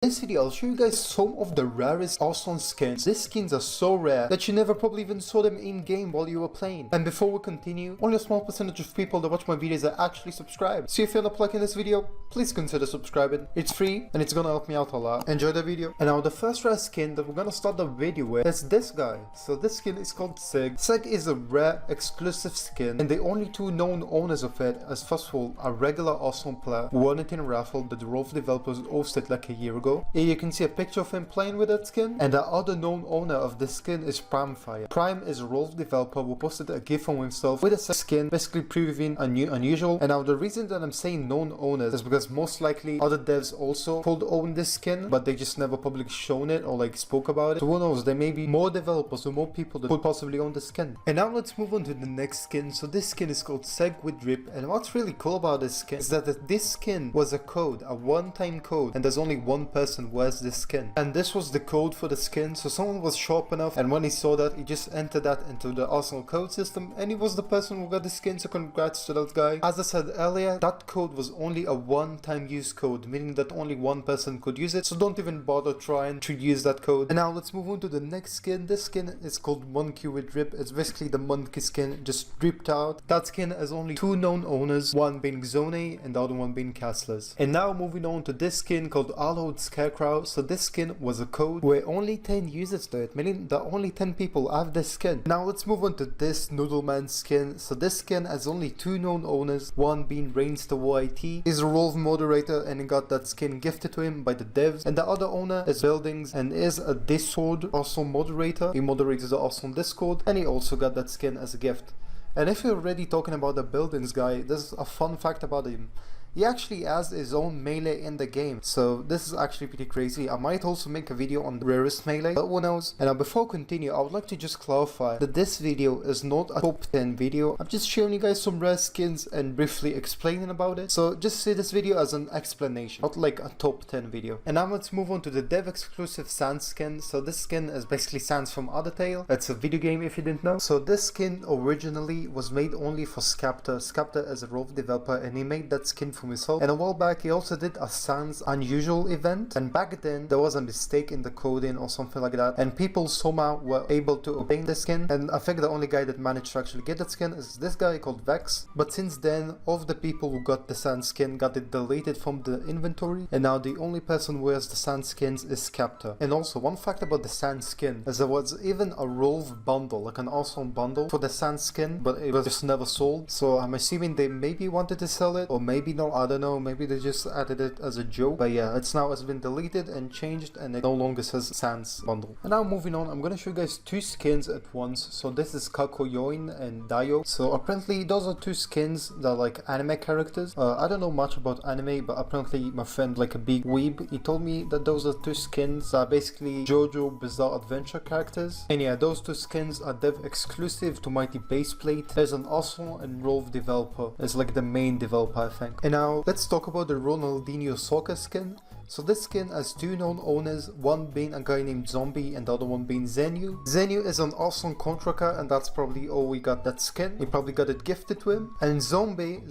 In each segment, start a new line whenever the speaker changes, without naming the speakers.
In this video, I'll show you guys some of the rarest awesome skins. These skins are so rare that you never probably even saw them in game while you were playing. And before we continue, only a small percentage of people that watch my videos are actually subscribed. So if you end up liking this video, please consider subscribing. It's free and it's gonna help me out a lot. Enjoy the video. And now the first rare skin that we're gonna start the video with is this guy. So this skin is called Seg. Seg is a rare exclusive skin, and the only two known owners of it is, first of all, a regular awesome player who won it in a raffle that the Rove developers hosted like a year ago. Here you can see a picture of him playing with that skin, and the other known owner of this skin is Primefire. Prime is a Rove developer who posted a gif on himself with a skin, basically proving unusual. And now the reason that I'm saying known owners is because most likely other devs also could own this skin, but they just never publicly shown it or like spoke about it. So who knows, there may be more developers or more people that could possibly own the skin. And now let's move on to the next skin. So this skin is called Seg with Drip, and what's really cool about this skin is that this skin was a code, a one-time code, and there's only one person wears this skin. And this was the code for the skin, so someone was sharp enough, and when he saw that, he just entered that into the Arsenal code system, and he was the person who got the skin, so congrats to that guy. As I said earlier, that code was only a one-time use code, meaning that only one person could use it, so don't even bother trying to use that code. And now let's move on to the next skin. This skin is called Monkey with Drip. It's basically the monkey skin just dripped out. That skin has only two known owners, one being Zone and the other one being Castlers. And now moving on to this skin called Allowed Scarecrow. So this skin was a code where only 10 users do it, meaning that only 10 people have this skin. Now let's move on to this Noodleman skin. So this skin has only two known owners, one being Reigns the YT. He's a Rove moderator and he got that skin gifted to him by the devs. And the other owner is Buildings and is a Discord awesome moderator. He moderates the awesome Discord and he also got that skin as a gift. And if you're already talking about the Buildings guy, there's a fun fact about him. He actually has his own melee in the game, so this is actually pretty crazy. I might also make a video on the rarest melee, but who knows. And now before I continue, I would like to just clarify that this video is not a top 10 video. I'm just showing you guys some rare skins and briefly explaining about it. So just see this video as an explanation, not like a top 10 video. And now let's move on to the dev exclusive Sans skin. So this skin is basically Sans from Undertale. It's a video game if you didn't know. So this skin originally was made only for Skapta. Skapta is a Rove developer and he made that skin for himself, and a while back he also did a Sans Unusual event, and back then there was a mistake in the coding or something like that, and people somehow were able to obtain the skin, and I think the only guy that managed to actually get that skin is this guy called Vex. But since then, all of the people who got the Sans skin got it deleted from the inventory, and now the only person who wears the Sans skins is Skapta. And also one fact about the Sans skin is there was even a Rove bundle, like an awesome bundle for the Sans skin, but it was just never sold, so I'm assuming they maybe wanted to sell it or maybe not. I don't know, maybe they just added it as a joke, but yeah, it's now has been deleted and changed and it no longer says Sans bundle. And now moving on, I'm gonna show you guys two skins at once. So this is Kakoyoin and Dayo. So apparently those are two skins that are like anime characters. I don't know much about anime, but apparently my friend, like a big weeb, he told me that those are two skins that are basically JoJo Bizarre Adventure characters. And yeah, those two skins are dev exclusive to Mighty Baseplate. There's an awesome and Rove developer. It's like the main developer, I think. And now let's talk about the Ronaldinho soccer skin. So this skin has two known owners, one being a guy named Zombie and the other one being Zenu. Zenu is an awesome contractor and that's probably how we got that skin. He probably got it gifted to him. And Zombie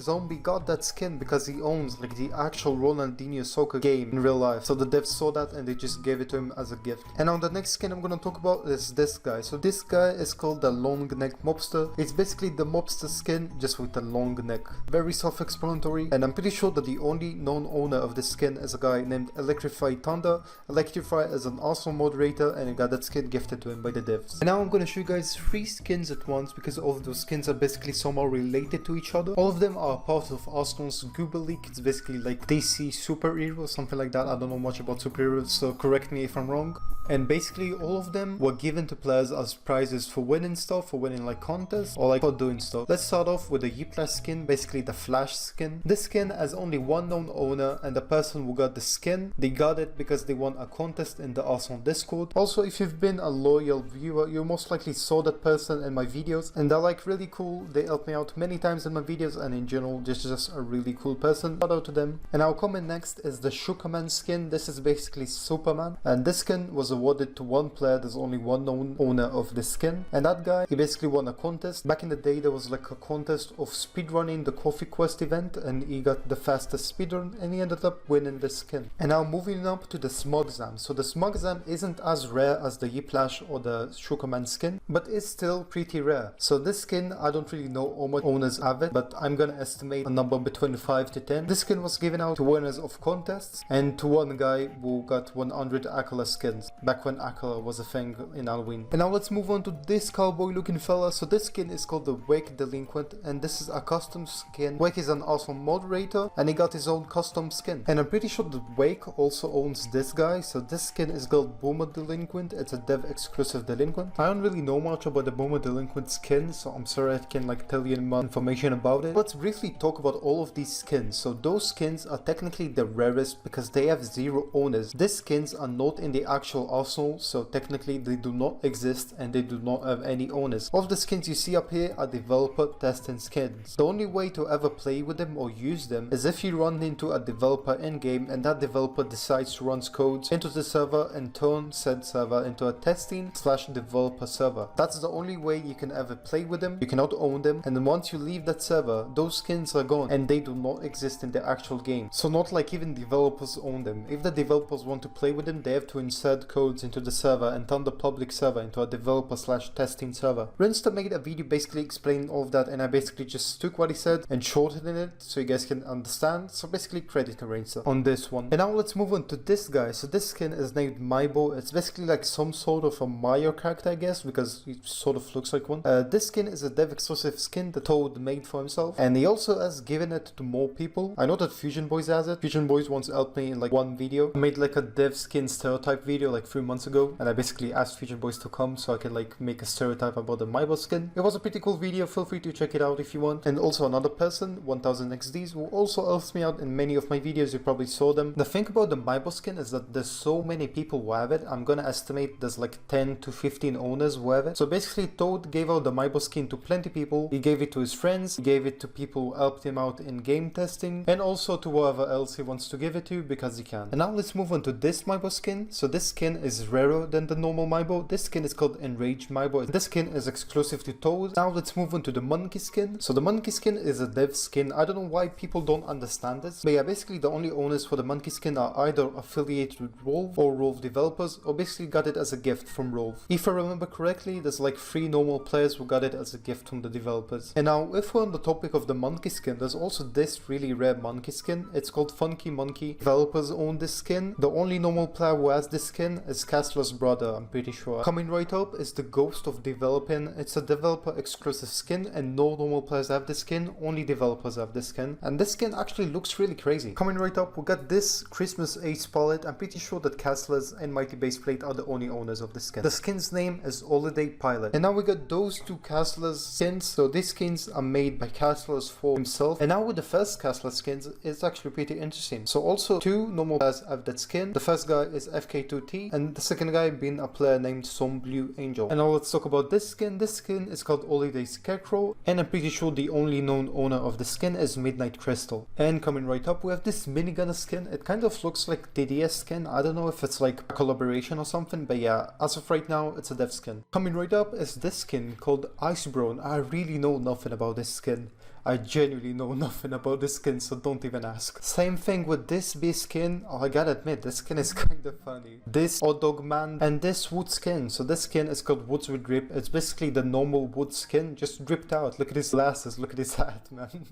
got that skin because he owns like the actual Ronaldinho soccer game in real life. So the devs saw that and they just gave it to him as a gift. And now the next skin I'm gonna talk about is this guy. So this guy is called the Long Neck Mobster. It's basically the mobster skin just with a long neck. Very self-explanatory, and I'm pretty sure that the only known owner of this skin is a guy named Electrify Thunder. Electrify is an awesome moderator and he got that skin gifted to him by the devs. And now I'm gonna show you guys three skins at once because all of those skins are basically somehow related to each other. All of them are part of Arsenal's Google League. It's basically like DC superheroes, something like that. I don't know much about superheroes, so correct me if I'm wrong. And basically all of them were given to players as prizes for winning stuff, for winning like contests or like for doing stuff. Let's start off with the Uplash skin, basically the Flash skin. This skin has only one known owner, and the person who got the skin, they got it because they won a contest in the Arsenal Discord. Also, if you've been a loyal viewer, you most likely saw that person in my videos, and they're like really cool. They helped me out many times in my videos, and in general just a really cool person. Shout out to them. And our comment next is the Shukaman skin. This is basically Superman, and this skin was awarded to one player. There's only one known owner of this skin, and that guy, he basically won a contest. Back in the day there was like a contest of speedrunning the Coffee Quest event, and he got the fastest speedrun and he ended up winning the skin. And And now moving up to the Smugzam. So the Smugzam isn't as rare as the Yiplash or the Sugarman skin, but it's still pretty rare. So this skin, I don't really know how much owners have it, but I'm gonna estimate a number between 5 to 10. This skin was given out to winners of contests and to one guy who got 100 Akala skins, back when Akala was a thing in Halloween. And now let's move on to this cowboy looking fella. So this skin is called the Wake Delinquent, and this is a custom skin. Wake is an awesome moderator, and he got his own custom skin. And I'm pretty sure that Wake also owns this guy. So this skin is called Boomer Delinquent. It's a dev exclusive delinquent. I don't really know much about the Boomer Delinquent skin, so I'm sorry I can tell you more information about it. Let's briefly talk about all of these skins. So those skins are technically the rarest because they have 0 owners. These skins are not in the actual arsenal, so technically they do not exist and they do not have any owners. All of the skins you see up here are developer testing skins. The only way to ever play with them or use them is if you run into a developer in game and that developer decides to run codes into the server and turn said server into a testing/developer server. That's the only way you can ever play with them. You cannot own them, and then once you leave that server, those skins are gone and they do not exist in the actual game. So not like even developers own them. If the developers want to play with them, they have to insert codes into the server and turn the public server into a developer/testing server. Rinster made a video basically explaining all of that, and I basically just took what he said and shortened it so you guys can understand. So basically credit to Rinster on this one. And now let's move on to this guy. So this skin is named Maibo. It's basically like some sort of a Mario character, I guess, because he sort of looks like one. This skin is a dev exclusive skin that Toad made for himself, and he also has given it to more people. I know that Fusion Boys has it. Fusion Boys once helped me in one video. I made a dev skin stereotype video 3 months ago, and I basically asked Fusion Boys to come so I could make a stereotype about the Maibo skin. It was a pretty cool video. Feel free to check it out if you want. And also another person, 1000XDs, who also helps me out in many of my videos. You probably saw them. The thing about the Maibo skin is that there's so many people who have it. I'm gonna estimate there's 10 to 15 owners who have it. So basically Toad gave out the Maibo skin to plenty of people. He gave it to his friends, he gave it to people who helped him out in game testing, and also to whoever else he wants to give it to because he can. And now let's move on to this Maibo skin. So this skin is rarer than the normal Maibo. This skin is called Enraged Maibo. This skin is exclusive to Toad. Now let's move on to the monkey skin. So the monkey skin is a dev skin. I don't know why people don't understand this, but yeah, basically the only owners for the monkey skin are either affiliated with Rolf or Rolf developers, or basically got it as a gift from Rolf. If I remember correctly, there's 3 normal players who got it as a gift from the developers. And now if we're on the topic of the monkey skin, there's also this really rare monkey skin. It's called Funky Monkey. Developers own this skin. The only normal player who has this skin is Castler's brother, I'm pretty sure. Coming right up is the Ghost of Developing. It's a developer exclusive skin, and no normal players have this skin, only developers have this skin. And this skin actually looks really crazy. Coming right up, we got this Christmas Ace palette. I'm pretty sure that Castler's and Mighty Base Plate are the only owners of this skin. The skin's name is Holiday Pilot. And now we got those 2 Castler's skins. So these skins are made by Castler's for himself. And now with the first Castler skins, it's actually pretty interesting. So also 2 normal players have that skin. The first guy is FK2T, and the second guy being a player named Some Blue Angel. And now let's talk about this skin. This skin is called Holiday Scarecrow, and I'm pretty sure the only known owner of the skin is Midnight Crystal. And coming right up, we have this minigun skin. It kind of looks like DDS skin. I don't know if it's a collaboration or something, but yeah, as of right now, it's a dev skin. Coming right up is this skin called Icebrone. I really know nothing about this skin. I genuinely know nothing about this skin, so don't even ask. Same thing with this base skin. Oh, I gotta admit, this skin is kind of funny. This Hot Dog Man and this wood skin. So this skin is called Woods with Drip. It's basically the normal wood skin, just dripped out. Look at his glasses, look at his hat, man.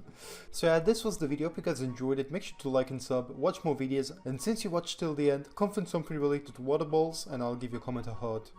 So yeah, this was the video. If you guys enjoyed it, make sure to like and sub, watch more videos, and since you watched till the end, comment something related to water balls, and I'll give you a comment a heart.